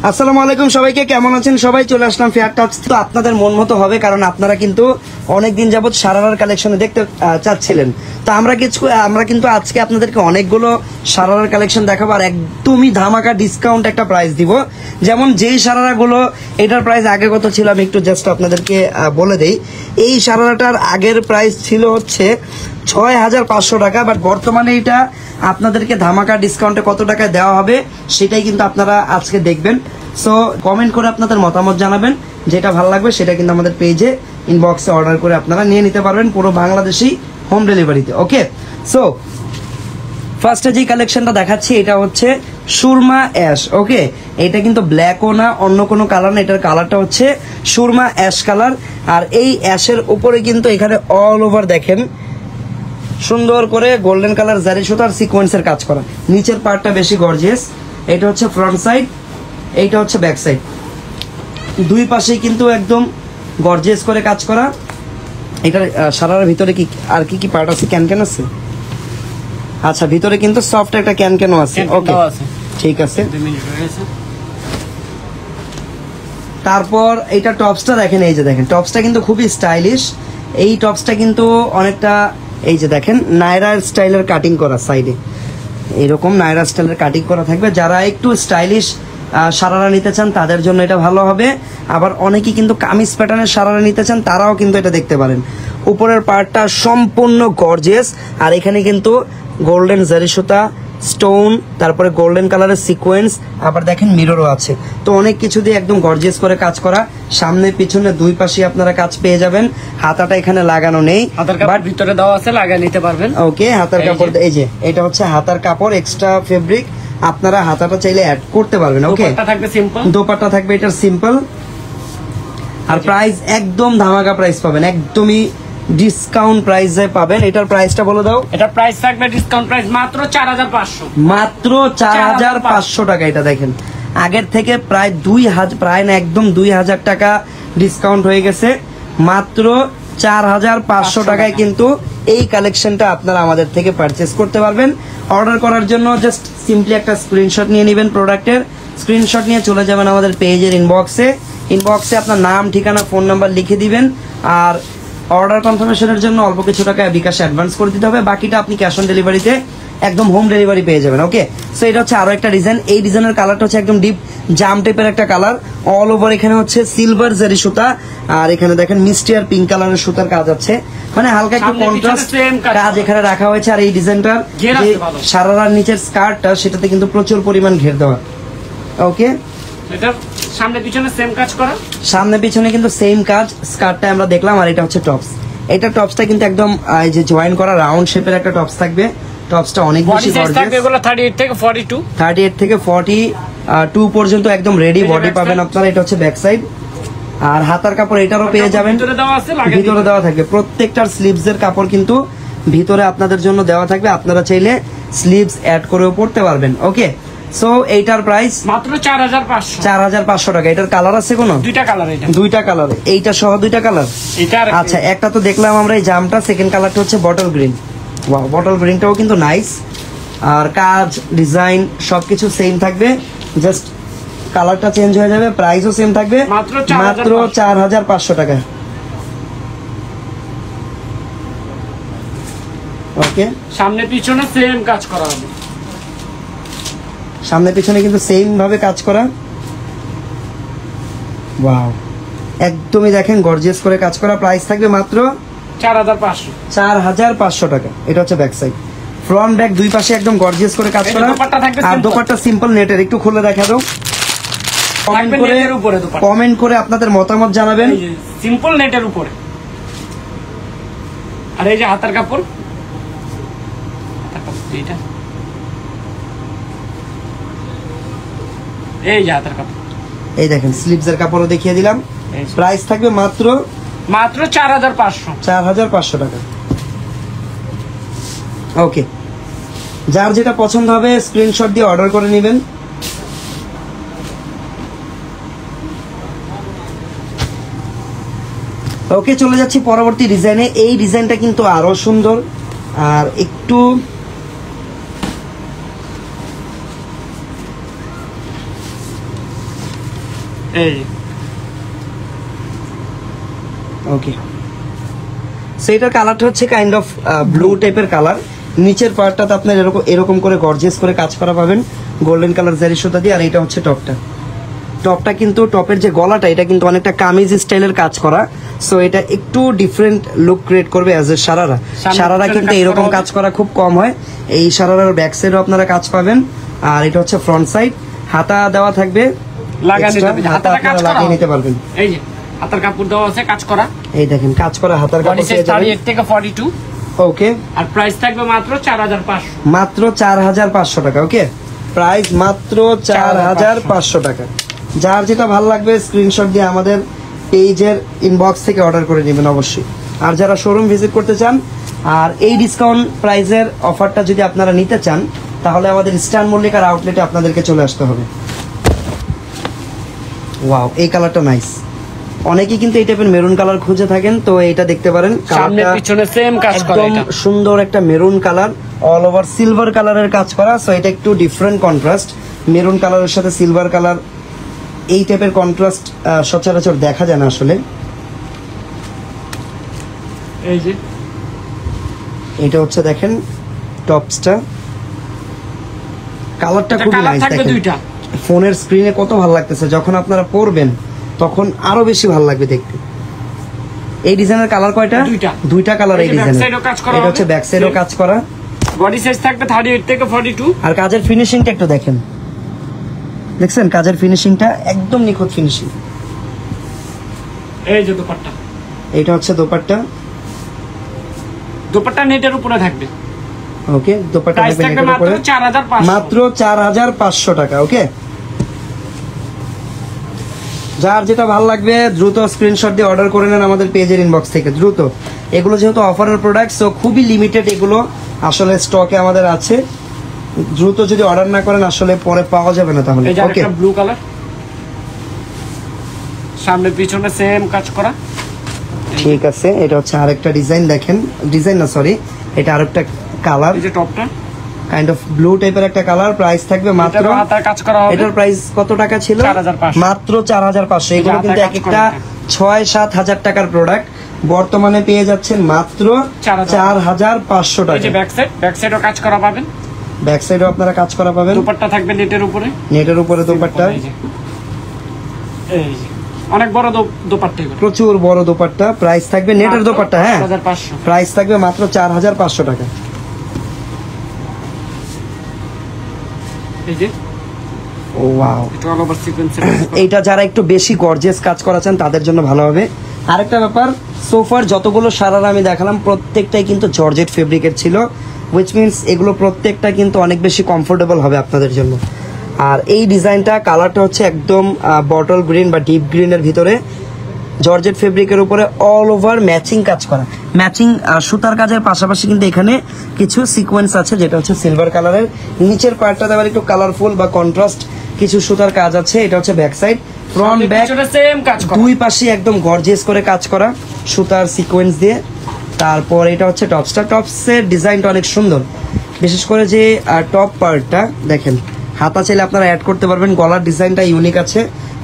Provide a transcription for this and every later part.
আসসালামু আলাইকুম সবাইকে, কেমন আছেন সবাই? চলে আসলাম ফেয়ার টাচ। তো আপনাদের মন মতো হবে, কারণ আপনারা কিন্তু অনেকদিন যাবত সারারার কালেকশনে দেখতে চাচ্ছিলেন। তো আমরা কিন্তু আজকে আপনাদেরকে অনেকগুলো সারারার কালেকশন দেখাবো, আর একদমই ধামাকা ডিসকাউন্ট একটা প্রাইস দিব। যেমন যেই সারারাগুলো এটার প্রাইস আগে কত ছিল আমি একটু জাস্ট আপনাদেরকে বলে দেই। এই সারারাটার আগের প্রাইস ছিল হচ্ছে ৬,৫০০ টাকা, বাট বর্তমানে এটা আপনাদেরকে ধামাকা ডিসকাউন্টে কত টাকায় দেওয়া হবে সেটাই কিন্তু আপনারা আজকে দেখবেন। সো কমেন্ট করে আপনাদের মতামত জানাবেন, যেটা ভালো লাগবে সেটা কিন্তু আমাদের পেজে ইনবক্সে অর্ডার করে আপনারা নিয়ে নিতে পারবেন পুরো বাংলাদেশি হোম ডেলিভারিতে। ওকে, সো ফার্স্টে যে কালেকশনটা দেখাচ্ছি এটা হচ্ছে সুরমা অ্যাশ। ওকে, এটা কিন্তু ব্ল্যাকও না, অন্য কোনো কালার না, এটার কালারটা হচ্ছে সুরমা অ্যাশ কালার। আর এই অ্যাশের উপরে কিন্তু এখানে অল ওভার দেখেন সুন্দর করে গোল্ডেন কালার জারি সুতার সিকোয়েন্সের কাজ করা। নিচের পার্টটা বেশি গর্জিয়াস। এটা হচ্ছে ফ্রন্ট সাইড, এইটা হচ্ছে ব্যাক সাইড, দুই পাশেই কিন্তু একদম গর্জিয়াস করে কাজ করা। এটার সারার ভিতরে কি আর কি কি পার্ট আছে? ক্যান আছে, আচ্ছা ভিতরে কিন্তু সফট একটা ক্যানও আছে। ওকে ঠিক আছে। তারপর এইটা টপসটা দেখেন, এই যে দেখেন টপসটা কিন্তু খুবই স্টাইলিশ। এই টপসটা কিন্তু অনেকটা এই যে দেখেন নায়রা স্টাইলের কাটিং করা, সাইডে এরকম নায়রা স্টাইলের কাটিং করা থাকবে। যারা একটু স্টাইলিশ সারারা নিতে চান তাদের জন্য এটা ভালো হবে। আবার অনেকেই কিন্তু কামিজ প্যাটার্নের সারারা নিতে চান, তারাও কিন্তু এটা দেখতে পারেন। উপরের পার্টটা সম্পূর্ণ গর্জিয়াস, আর এখানে কিন্তু গোল্ডেন জারি সুতা, স্টোন, তারপরে গোল্ডেন কালারের সিকোয়েন্স, আবার দেখেন মিররও আছে। তো অনেক কিছু দিয়ে একদম গর্জিয়াস করে কাজ করা। সামনে পিছনে দুই পাশে আপনারা কাজ পেয়ে যাবেন। হাতাটা এখানে লাগানো নেই, বাট ভিতরে দেওয়া আছে, লাগিয়ে নিতে পারবেন। ওকে, হাতার কাপড় এই যে এটা হচ্ছে হাতার কাপড়, এক্সট্রা ফেব্রিক, আপনারা হাতাটা চাইলে অ্যাড করতে পারবেন। ওকে, দোপাট্টা থাকবে সিম্পল, দোপাট্টা থাকবে এটার সিম্পল। আর প্রাইস একদম ধামাকা প্রাইস পাবেন, একদমই ডিসকাউন্ট প্রাইসে পাবেন। এটার প্রাইসটা বলে দাও। এটার প্রাইস থাকবে ডিসকাউন্ট প্রাইস মাত্র ৪৫০০, মাত্র ৪৫০০ টাকা। এটা দেখেন আগের থেকে প্রায় ২,০০০, প্রায় না একদম ২,০০০ টাকা ডিসকাউন্ট হয়ে গেছে। মাত্র ৪৫০০ টাকায় কিন্তু এই কালেকশনটা আপনারা আমাদের থেকে পারচেস করতে পারবেন। অর্ডার করার জন্য জাস্ট সিম্পলি একটা স্ক্রিনশট নিয়ে নেবেন, প্রোডাক্টের স্ক্রিনশট নিয়ে চলে যাবেন আমাদের পেজের ইনবক্সে আপনার নাম, ঠিকানা, ফোন নাম্বার লিখে দিবেন। আর অর্ডার কনফার্মেশনের জন্য অল্প কিছু টাকা বিকাশে অ্যাডভান্স করে দিতে হবে, বাকিটা আপনি ক্যাশ অন ডেলিভারিতে একদম হোম ডেলিভারি পেয়ে যাবেন। ওকে, সো এটা হচ্ছে আরো একটা ডিজাইন। এই ডিজাইনের কালারটা হচ্ছে একদম ডিপ জাম টাইপের একটা কালার। অল ওভার এখানে হচ্ছে সিলভার জারি সুতা, আর এখানে দেখেন মিষ্টি আর পিঙ্ক কালারের সুতার কাজ আছে, মানে হালকা একটু কন্ট্রাস্ট কাজ এখানে রাখা হয়েছে। আর এই ডিজাইনটার সারারার নিচের স্কার্টটা সেটাতে কিন্তু প্রচুর পরিমাণ ঘের দেওয়া। ওকে, এটা সামনে পিছনে সেম কাজ করা, সামনে পিছনে কিন্তু সেম কাজ। স্কার্টটা আমরা দেখলাম, আর এটা হচ্ছে টপস। এটা টপসটা কিন্তু একদম এই যে জয়েন করা রাউন্ড শেপের একটা টপস থাকবে। টপসটা অনেক বেশি গর্জিয়াস থাকবে, এগুলো 38 থেকে 42, 38 থেকে 42 পর্যন্ত একদম রেডি বডি পাবেন আপনারা। এটা হচ্ছে ব্যাক সাইড। আর হাতার কাপড় এটারও পেয়ে যাবেন, ভিতরে দেওয়া থাকবে। প্রত্যেকটার স্লিভস এর কাপড় কিন্তু ভিতরে আপনাদের জন্য দেওয়া থাকবে, আপনারা চাইলে স্লিভস অ্যাড করেও পড়তে পারবেন। ওকে, সো এইটার প্রাইস মাত্র ৪৫০০ টাকা। এটার কালার আছে কোনো? দুইটা কালার, এইটা সহ দুইটা কালার। আচ্ছা, একটা তো দেখলাম আমরা এই জামটা, সেকেন্ড কালারটা হচ্ছে বটল গ্রিন। ওয়াও, বটল গ্রিনটাও কিন্তু নাইস। আর কাজ, ডিজাইন সবকিছু সেম থাকবে, জাস্ট কালারটা চেঞ্জ হয়ে যাবে, প্রাইসও সেম থাকবে, মাত্র ৪৫০০ টাকা। ওকে, সামনে পিছনে সেম কাজ করা হবে, সামনে পিছনে কিন্তু সেম ভাবে কাজ করা। ওয়াও, একদমই দেখেন গর্জিয়াস করে কাজ করা। প্রাইস থাকবে মাত্র ৪৫০০ টাকা। এটা হচ্ছে ব্যাক সাইড, ফ্রন্ট ব্যাক দুই পাশে একদম গর্জিয়াস করে কাজ করা। আর দোপাট্টা সিম্পল নেটের, একটু খুলে দেখা দাও। কমেন্ট করে আপনাদের মতামত জানাবেন। সিম্পল নেটের উপরে। আর এই যে হাতার কাপড়, এইটা এই যে হাতার কাপড়, এই দেখেন স্লিভস এর কাপড়ও দেখিয়ে দিলাম। প্রাইস থাকবে মাত্র ৪৫০০ টাকা। ওকে, যার যেটা পছন্দ হবে স্ক্রিনশট দিয়ে অর্ডার করে নেবেন। ওকে, চলে যাচ্ছি পরবর্তী ডিজাইনে। এই ডিজাইনটা কিন্তু আরো সুন্দর, আর একটু এই ওকে, সো এটার কালারটা হচ্ছে কাইন্ড অফ ব্লু টাইপের কালার। নিচের পার্টটাতে আপনার এরকম এরকম করে গর্জিয়াস করে কাজ করা পাবেন গোল্ডেন কালার জারি সুতা দিয়ে। আর এটা হচ্ছে টপটা কিন্তু টপের যে গলাটা এটা কিন্তু অনেকটা কামিজ স্টাইলের কাজ করা। সো এটা একটু ডিফারেন্ট লুক ক্রিয়েট করবে অ্যাজ এ সারারা কিন্তু এরকম কাজ করা খুব কম হয়। এই সারারার ব্যাক সাইডও আপনারা কাজ পাবেন। আর এটা হচ্ছে ফ্রন্ট সাইড, হাতা দেওয়া থাকবে, হাতা আপনারা লাগিয়ে নিতে পারবেন। এই যে হাতার কাপড় দেওয়া আছে কাজ করা, এই দেখেন কাজ করা হাতার কাপড় পেয়ে যাবেন। 38 থেকে 42। ওকে, আর প্রাইস থাকবে মাত্র 4500, মাত্র 4500 টাকা। ওকে, প্রাইস মাত্র 4500 টাকা। যার যেটা ভালো লাগবে স্ক্রিনশট দিয়ে আমাদের পেজের ইনবক্স থেকে অর্ডার করে নেবেন অবশ্যই। আর যারা শোরুম ভিজিট করতে চান আর এই ডিসকাউন্ট প্রাইসের অফারটা যদি আপনারা নিতে চান তাহলে আমাদের ইস্টার্ন মল্লিকার আউটলেটে আপনাদেরকে চলে আসতে হবে। ওয়াও, এই কালারটা নাইস। অনেকেই কিন্তু এই টাইপের মেরুন কালার খুঁজে থাকেন, তো এটা দেখতে পারেন। সামনে পিছনে সেম কাজ করা, একদম এটা সুন্দর একটা maroon colour, all over silver কালারের কাজ করা। সো এটা একটু ডিফারেন্ট কন্ট্রাস্ট, মেরুন কালারের সাথে সিলভার কালার। এই টাইপের কন্ট্রাস্ট সচরাচর দেখা যায় না আসলে। এই যে এটা হচ্ছে দেখেন টপসটা, কালারটা এটা খুবই কালার নাইস। থাকবে দেখেন দুইটা। ফোনের স্ক্রিনে কত ভালো লাগতেছে, যখন আপনারা পরবেন তখন আরো বেশি ভালো লাগবে দেখতে। এই ডিজাইনের কালার কয়টা? দুইটা কালার এই ডিজাইনের। এটা হচ্ছে ব্যাক সাইডও কাজ করা। বডি সাইজ থাকবে 38 থেকে 42। আর কাজের ফিনিশিংটা একটু দেখেন, দেখছেন কাজের ফিনিশিংটা একদম নিখুঁত ফিনিশিং। এই যে দোপাট্টা, এটা হচ্ছে দোপাট্টা। দোপাট্টা নেটের উপরে থাকবে। ওকে, দোপাট্টা প্রাইস থাকবে মাত্র 4500, মাত্র 4500 টাকা। ওকে, যার যেটা ভালো লাগবে দ্রুত স্ক্রিনশট দিয়ে অর্ডার করে নেন আমাদের পেজের ইনবক্স থেকে দ্রুত। এগুলো যেহেতু অফারের প্রোডাক্ট, সো খুবই লিমিটেড এগুলো আসলে স্টকে আমাদের আছে। দ্রুত যদি অর্ডার না করেন আসলে পরে পাওয়া যাবে না তাহলে। এই যে ওকে, একটা ব্লু কালার, সামনে পিছনে সেম কাজ করা। ঠিক আছে, এটা হচ্ছে আরেকটা ডিজাইন। দেখেন ডিজাইন না, সরি, এটা আরেকটা কালার, এই যে টপটা কাইন্ড অফ ব্লু টাইপের একটা কালার। প্রাইস থাকবে মাত্র, এটা হাতার কাজ করা হবে। এটার প্রাইস কত টাকা ছিল? 4500, মাত্র 4500। এগুলো হাতার কিন্তু কাজ এক একটা করা। 6-7 হাজার টাকার প্রোডাক্ট, বর্তমানে পেয়ে যাচ্ছেন মাত্র 4500 এই যে টাকা। ব্যাক সাইডও কাজ করা পাবেন। ব্যাক সাইডও আপনারা কাজ করা পাবেন। দোপাট্টা থাকবে নেটের উপরে, নেটের উপরে দোপাট্টা, এই যে অনেক বড় দোপাট্টা, এগুলো প্রচুর বড় দোপাট্টা। প্রাইস থাকবে নেটের দোপাট্টা, হ্যাঁ 4500। প্রাইস থাকবে মাত্র 4500 টাকা। এই যে ও ওয়াও, এটা অল ওভার সিকোয়েন্সের। এইটা যারা একটু বেশি গর্জিয়াস কাজ করা চান তাদের জন্য ভালো হবে। আরেকটা ব্যাপার, সোফার যতগুলো সারারা আমি দেখালাম প্রত্যেকটাই কিন্তু জর্জেট ফেব্রিকের ছিল, উইচ মিনস এগুলো প্রত্যেকটা কিন্তু অনেক বেশি কমফোর্টেবল হবে আপনাদের জন্য। আর এই ডিজাইনটা কালারটা হচ্ছে একদম বটল গ্রিন বা ডিপ গ্রিনের ভিতরে জর্জেট ফেব্রিকের উপরে অল ওভার ম্যাচিং কাজ করা। ম্যাচিং সুতার কাজের পাশাপাশি কিন্তু এখানে কিছু সিকোয়েন্স আছে যেটা হচ্ছে সিলভার কালারের। নিচের পার্টটাতে আবার একটু কালারফুল বা কন্ট্রাস্ট কিছু সুতার কাজ আছে। এটা হচ্ছে back side, front back same কাজ করা, দুই পাশে একদম গর্জিয়াস করে কাজ করা সুতার সিকোয়েন্স দিয়ে। তারপর এটা হচ্ছে টপসটা, টপসের ডিজাইনটা অনেক সুন্দর, বিশেষ করে যে টপ পার্টটা দেখেন, হাতা চাইলে আপনারা অ্যাড করতে পারবেন। গলার ডিজাইনটা ইউনিক আছে,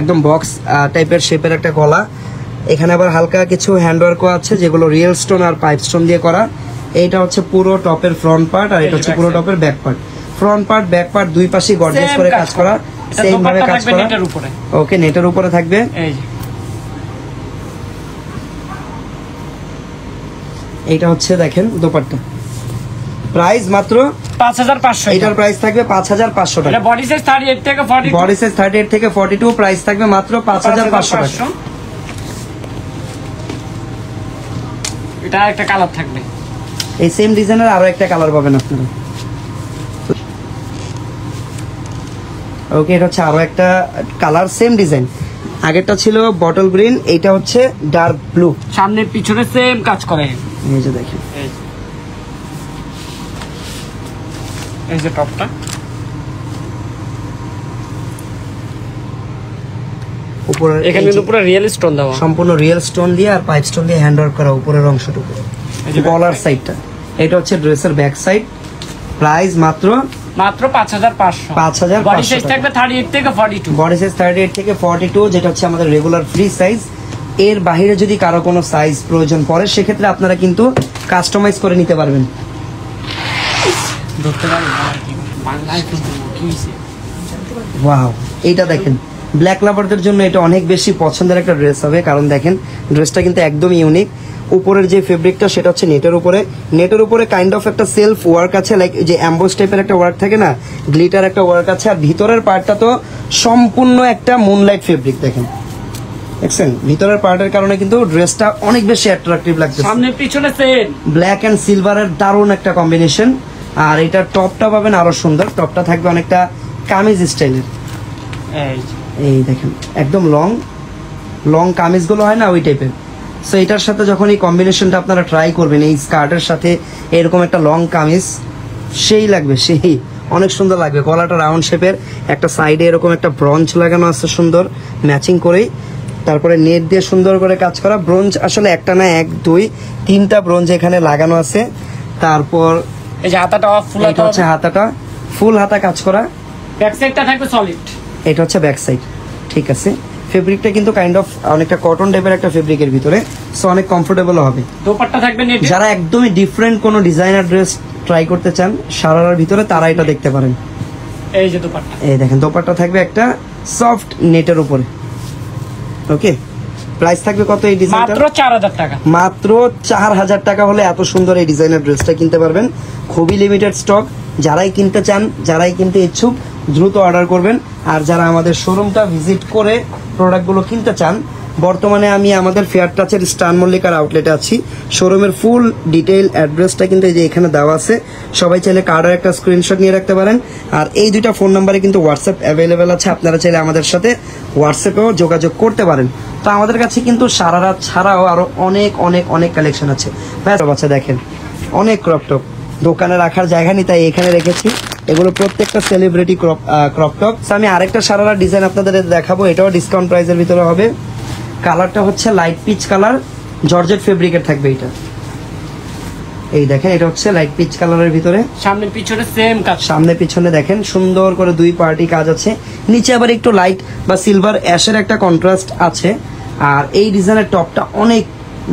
একদম বক্স টাইপের শেপের একটা গলা। এখানে আবার হালকা কিছু হ্যান্ডওয়ার্কও আছে যেগুলো রিয়েল স্টোন আর পাইপ স্টোন দিয়ে করা। এইটা হচ্ছে পুরো টপের ফ্রন্ট পার্ট, আর এটা হচ্ছে পুরো টপের back part. Front part back part দুই পাশে গর্জিয়াস করে কাজ করা, সেম ভাবে কাজ করা। ওকে, নেটের উপরে থাকবে। এই যে এইটা হচ্ছে দেখেন দোপাট্টা, প্রাইস মাত্র 5500। এটার প্রাইস থাকবে 5500 টাকা। এটা বডি সাইজ 38 থেকে 42, বডি সাইজ 38 থেকে 42, প্রাইস থাকবে মাত্র 5500 টাকা। এটা একটা কালার থাকবে, এই সেম ডিজাইনের আরো একটা কালার পাবেন আপনারা। ওকে, এটা হচ্ছে আরো একটা কালার, সেম ডিজাইন। আগেরটা ছিল বটল গ্রিন, এইটা হচ্ছে ডার্ক ব্লু। সামনে পিছনে সেম কাজ করে। এই যে দেখেন, এই যে টপটা উপরে এখানে কিন্তু পুরো রিয়েল স্টোন দেওয়া, সম্পূর্ণ রিয়েল স্টোন দিয়ে আর পাইপ স্টোন দিয়ে হ্যান্ড ওয়ার্ক করা উপরের অংশটুকু। গলার সাইডটা, এটা হচ্ছে ড্রেসের ব্যাক সাইড। প্রাইস মাত্র মাত্র 5500। 5500 বডি সাইজ থাকবে 38 থেকে 42। বডি সাইজ 38 থেকে 42, যেটা হচ্ছে আমাদের রেগুলার ফ্রি সাইজ। এর বাইরে যদি কারো কোনো সাইজ প্রয়োজন পড়ে সেক্ষেত্রে আপনারা কিন্তু কাস্টমাইজ করে নিতে পারবেন। ধরতে পারবেন বাংলায় কিন্তু কি হইছে। ওয়াও, এইটা দেখেন ব্ল্যাক লাভারদের জন্য এটা অনেক বেশি পছন্দের একটা ড্রেস হবে, কারণ দেখেন ড্রেসটা কিন্তু একদম ইউনিক। উপরের যে ফেব্রিকটা সেটা হচ্ছে নেটের উপরে কাইন্ড অফ একটা সেলফ ওয়ার্ক আছে, লাইক যে অ্যাম্বোস টাইপের একটা ওয়ার্ক থাকে না, গ্লিটার একটা ওয়ার্ক আছে। আর ভিতরের পার্টটা তো সম্পূর্ণ একটা মুনলাইট ফেব্রিক। দেখেন দেখছেন ভিতরের পার্টের কারণে কিন্তু ড্রেসটা অনেক বেশি অ্যাট্রাকটিভ লাগছে। সামনে পিছনে সেম ব্ল্যাক এন্ড সিলভারের দারুণ একটা কম্বিনেশন। আর এটার টপটা পাবেন আরো সুন্দর, টপটা থাকবে অনেকটা কামিজ স্টাইলের। এই দেখেন একদম লং কামিজগুলো হয় না ওই টাইপের। সো এটার সাথে যখন এই কম্বিনেশনটা আপনারা ট্রাই করবেন, এই স্কার্টের সাথে এরকম একটা লং কামিজ, সেই লাগবে, সেই অনেক সুন্দর লাগবে। গলাটা রাউন্ড শেপের, একটা সাইডে এরকম একটা ব্রঞ্জ লাগানো আছে সুন্দর ম্যাচিং করেই, তারপরে নেট দিয়ে সুন্দর করে কাজ করা। ব্রঞ্জ আসলে একটা না, 1 2 3টা ব্রঞ্জ এখানে লাগানো আছে। তারপর এই যে হাতাটা ফুল এটা হচ্ছে হাতাটা ফুল হাতা কাজ করা। ব্যাক সাইডটা থাকবে সলিড। এটা হচ্ছে ব্যাক সাইড, ঠিক আছে। ফেব্রিকটা কিন্তু কাইন্ড অফ অনেকটা কটন টাইপের একটা ফেব্রিকের ভিতরে, সো অনেক কমফোর্টেবল হবে। দোপাট্টা থাকবে নেট। যারা একদমই ডিফারেন্ট কোনো ডিজাইনার ড্রেস ট্রাই করতে চান শারারার ভিতরে, তারা এটা দেখতে পারেন। এই যে দোপাট্টা, এই দেখেন দোপাট্টা থাকবে একটা সফট নেটের উপরে। ওকে, প্রাইস থাকবে কত এই ডিজাইনটা? মাত্র 4000 টাকা। মাত্র 4000 টাকা হলে এত সুন্দর এই ডিজাইনের ড্রেসটা কিনতে পারবেন। খুবই লিমিটেড স্টক। যারাই কিনতে চান, যারাই কিনতে ইচ্ছুক, দ্রুত অর্ডার করবেন। আর যারা আমাদের শোরুমটা ভিজিট করে প্রোডাক্টগুলো কিনতে চান, বর্তমানে আমি আমাদের ফেয়ার টাচের স্টান মল্লিকার আউটলেটে আছি। শোরুমের ফুল ডিটেইল অ্যাড্রেসটা কিন্তু এই যে এখানে দেওয়া আছে, সবাই চাইলে কার্ডের একটা স্ক্রিনশট নিয়ে রাখতে পারেন। আর এই দুইটা ফোন নাম্বারে কিন্তু হোয়াটসঅ্যাপ অ্যাভেলেবেল আছে, আপনারা চাইলে আমাদের সাথে হোয়াটসঅ্যাপেও যোগাযোগ করতে পারেন। তো আমাদের কাছে কিন্তু সারারাত ছাড়াও আরো অনেক অনেক অনেক কালেকশন আছে। বাচ্চা দেখেন অনেক ক্রপ টপ, দোকানে রাখার জায়গা নেই তাই এখানে রেখেছি। এগুলো প্রত্যেকটা সেলিব্রিটি ক্রপ টপ। আমি আরেকটা সারারা ডিজাইন আপনাদের দেখাবো, এটাও ডিসকাউন্ট প্রাইসের ভিতরে হবে। কালারটা হচ্ছে লাইট পিচ কালার, জর্জেট ফেব্রিকের থাকবে এটা। এই দেখেন এটা হচ্ছে লাইট পিচ কালারের ভিতরে, সামনে পিছনে সেম কাজ। সামনে পিছনে দেখেন সুন্দর করে 2 পার্টি কাজ আছে। নিচে আবার একটু লাইট বা সিলভার অ্যাশের একটা কন্ট্রাস্ট আছে। আর এই ডিজাইনের টপটা অনেক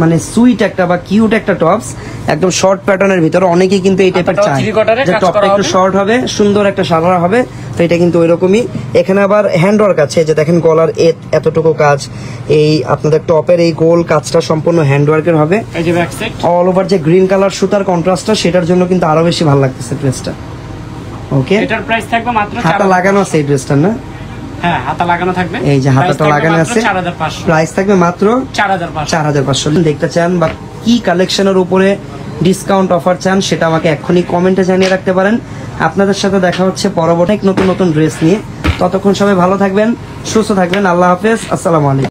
মানে সুইট একটা বা কিউট একটা টপস, একদম শর্ট প্যাটার্নের ভিতরে। অনেকেই কিন্তু এই টাইপের চায় যে টপটা একটু শর্ট হবে, সুন্দর একটা সারারা হবে, তো এটা কিন্তু ওইরকমই। এখানে আবার হ্যান্ড ওয়ার্ক আছে, যে দেখেন গলার এতটুকু কাজ, এই আপনাদের টপের এই গোল কাজটা সম্পূর্ণ হ্যান্ড ওয়ার্কের হবে। এই যে ব্যাক সাইড অল ওভার যে গ্রিন কালার সুতার কন্ট্রাস্টটা, সেটার জন্য কিন্তু আরো বেশি ভালো লাগতেছে ড্রেসটা। ওকে, এটার প্রাইস থাকবে মাত্র 4000। হাতা লাগানো আছে এই ড্রেসটার না? হ্যাঁ, হাতা লাগানো থাকবে। এই যে হাতাটা লাগানো আছে, 4500। প্রাইস থাকবে মাত্র 4500। দেখতে চান বা কি কালেকশনের উপরে ডিসকাউন্ট অফার চান, সেটা আমাকে এক্ষুনি কমেন্টে জানিয়ে রাখতে পারেন। আপনাদের সাথে দেখা হচ্ছে পরবর্তী নতুন নতুন ড্রেস নিয়ে। ততক্ষণ সবাই ভালো থাকবেন, সুস্থ থাকবেন। আল্লাহ হাফেজ, আসসালামু আলাইকুম।